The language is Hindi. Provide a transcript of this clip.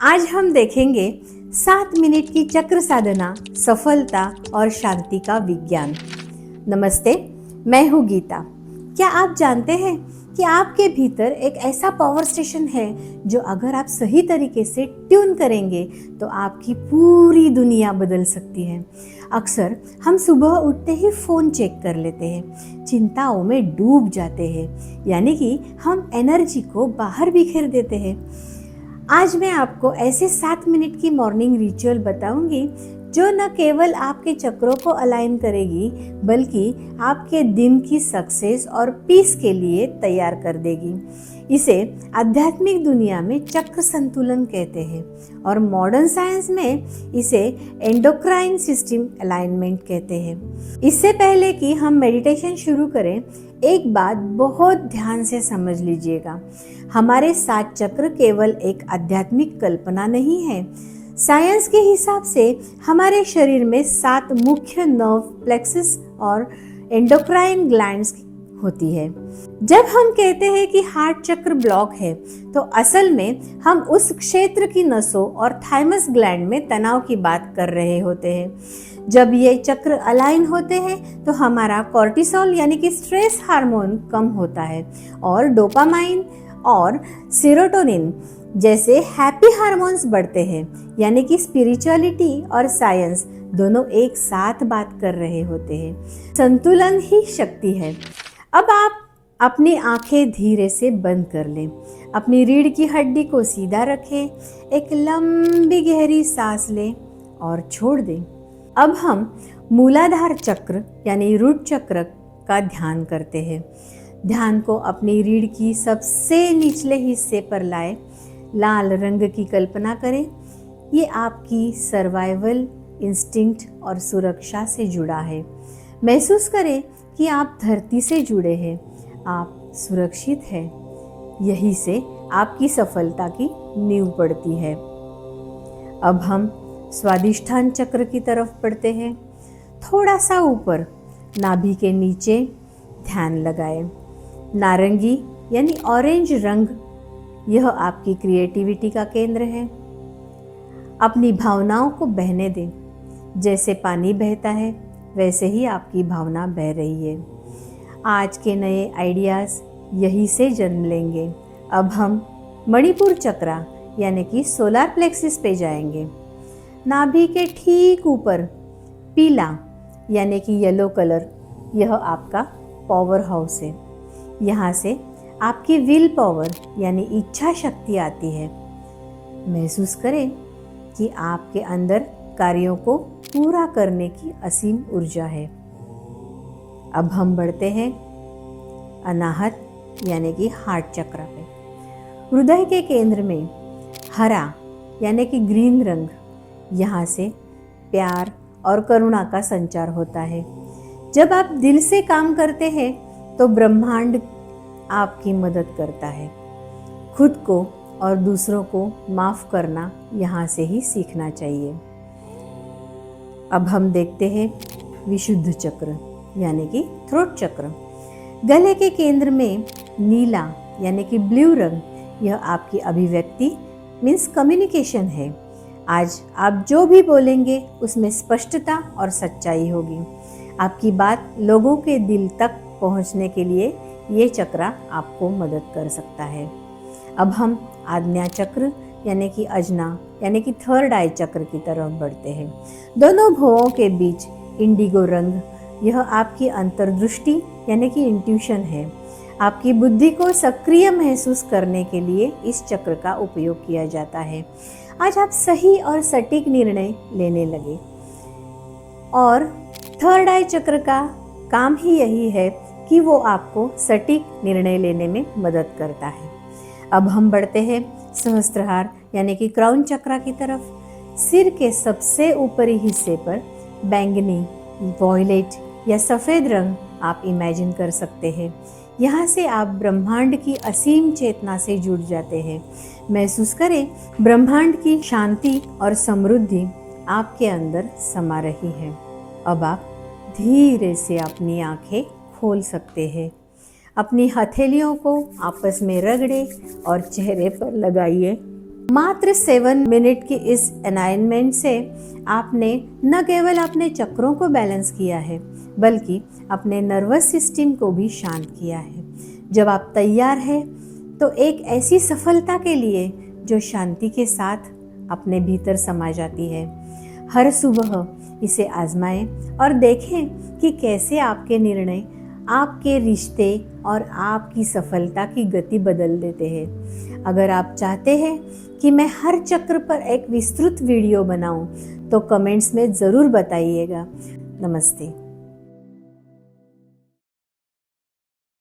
आज हम देखेंगे 7 मिनट की चक्र साधना, सफलता और शांति का विज्ञान। नमस्ते, मैं हूँ गीता। क्या आप जानते हैं कि आपके भीतर एक ऐसा पावर स्टेशन है जो अगर आप सही तरीके से ट्यून करेंगे तो आपकी पूरी दुनिया बदल सकती है। अक्सर हम सुबह उठते ही फ़ोन चेक कर लेते हैं, चिंताओं में डूब जाते हैं, यानी कि हम एनर्जी को बाहर बिखेर देते हैं। आज मैं आपको ऐसे 7 मिनट की मॉर्निंग रिचुअल बताऊंगी जो न केवल आपके चक्रों को अलाइन करेगी बल्कि आपके दिन की सक्सेस और पीस के लिए तैयार कर देगी। इसे आध्यात्मिक दुनिया में चक्र संतुलन कहते हैं और मॉडर्न साइंस में इसे एंडोक्राइन सिस्टम अलाइनमेंट कहते हैं। इससे पहले कि हम मेडिटेशन शुरू करें, एक बात बहुत ध्यान से समझ लीजिएगा। हमारे 7 चक्र केवल एक आध्यात्मिक कल्पना नहीं है। साइंस के हिसाब से हमारे शरीर में 7 मुख्य नर्व प्लेक्सस और एंडोक्राइन ग्लैंड्स होती है। जब हम कहते हैं कि हार्ट चक्र ब्लॉक है, तो असल में हम उस क्षेत्र की नसों और थाइमस ग्लैंड में तनाव की बात कर रहे होते हैं। जब ये चक्र अलाइन होते हैं तो हमारा कॉर्टिसोल यानी कि स्ट्रेस हार्मोन कम होता है और डोपामाइन और सेरोटोनिन जैसे हैप्पी हार्मोन्स बढ़ते हैं, यानी कि स्पिरिचुअलिटी और साइंस दोनों एक साथ बात कर रहे होते हैं। संतुलन ही शक्ति है। अब आप अपनी आंखें धीरे से बंद कर लें, अपनी रीढ़ की हड्डी को सीधा रखें, एक लंबी गहरी सांस लें और छोड़ दें। अब हम मूलाधार चक्र यानी रूट चक्र का ध्यान करते हैं। ध्यान को अपनी रीढ़ की सबसे निचले हिस्से पर लाएं। लाल रंग की कल्पना करें। ये आपकी सर्वाइवल इंस्टिंक्ट और सुरक्षा से जुड़ा है। महसूस करें कि आप धरती से जुड़े हैं, आप सुरक्षित हैं। यही से आपकी सफलता की नींव पड़ती है। अब हम स्वादिष्ठान चक्र की तरफ बढ़ते हैं। थोड़ा सा ऊपर नाभि के नीचे ध्यान लगाएं। नारंगी यानी ऑरेंज रंग, यह आपकी क्रिएटिविटी का केंद्र है। अपनी भावनाओं को बहने दें। जैसे पानी बहता है वैसे ही आपकी भावना बह रही है। आज के नए आइडियाज़ यही से जन्म लेंगे। अब हम मणिपुर चक्र यानी कि सोलार प्लेक्सिस पे जाएंगे। नाभि के ठीक ऊपर पीला यानी कि येलो कलर, यह आपका पावर हाउस है। यहाँ से आपकी विल पावर यानी इच्छा शक्ति आती है। महसूस करें कि आपके अंदर कार्यों को पूरा करने की असीम ऊर्जा है। अब हम बढ़ते हैं अनाहत यानी कि हार्ट चक्र पे। हृदय के केंद्र में हरा यानी कि ग्रीन रंग, यहाँ से प्यार और करुणा का संचार होता है। जब आप दिल से काम करते हैं तो ब्रह्मांड आपकी मदद करता है। खुद को और दूसरों को माफ करना यहाँ से ही सीखना चाहिए। अब हम देखते हैं विशुद्ध चक्र यानी कि थ्रोट चक्र। गले के केंद्र में नीला यानी कि ब्लू रंग, यह आपकी अभिव्यक्ति मीन्स कम्युनिकेशन है। आज आप जो भी बोलेंगे उसमें स्पष्टता और सच्चाई होगी। आपकी बात लोगों के दिल तक पहुंचने के लिए ये चक्र आपको मदद कर सकता है। अब हम आज्ञा चक्र यानी कि अजना यानी कि थर्ड आई चक्र की तरफ बढ़ते हैं। दोनों भुवों के बीच इंडिगो रंग, यह आपकी अंतर्दृष्टि यानी कि इंट्यूशन है। आपकी बुद्धि को सक्रिय महसूस करने के लिए इस चक्र का उपयोग किया जाता है। आज आप सही और सटीक निर्णय लेने लगे और थर्ड आई चक्र का काम ही यही है कि वो आपको सटीक निर्णय लेने में मदद करता है। अब हम बढ़ते हैं सहस्त्रहार यानी कि क्राउन चक्र की तरफ। सिर के सबसे ऊपरी हिस्से पर बैंगनी, वॉयलेट या सफ़ेद रंग आप इमेजिन कर सकते हैं। यहाँ से आप ब्रह्मांड की असीम चेतना से जुड़ जाते हैं। महसूस करें ब्रह्मांड की शांति और समृद्धि आपके अंदर समा रही है। अब आप धीरे से अपनी आंखें खोल सकते हैं। अपनी हथेलियों को आपस में रगड़े और चेहरे पर लगाइए। मात्र 7 मिनट की इस अलाइनमेंट से आपने न केवल अपने चक्रों को बैलेंस किया है, बल्कि अपने नर्वस सिस्टम को भी शांत किया है। जब आप तैयार हैं तो एक ऐसी सफलता के लिए जो शांति के साथ अपने भीतर समा जाती है। हर सुबह इसे आजमाएं और देखें कि कैसे आपके निर्णय आपके रिश्ते और आपकी सफलता की गति बदल देते हैं। अगर आप चाहते हैं कि मैं हर चक्र पर एक विस्तृत वीडियो बनाऊं, तो कमेंट्स में ज़रूर बताइएगा। नमस्ते।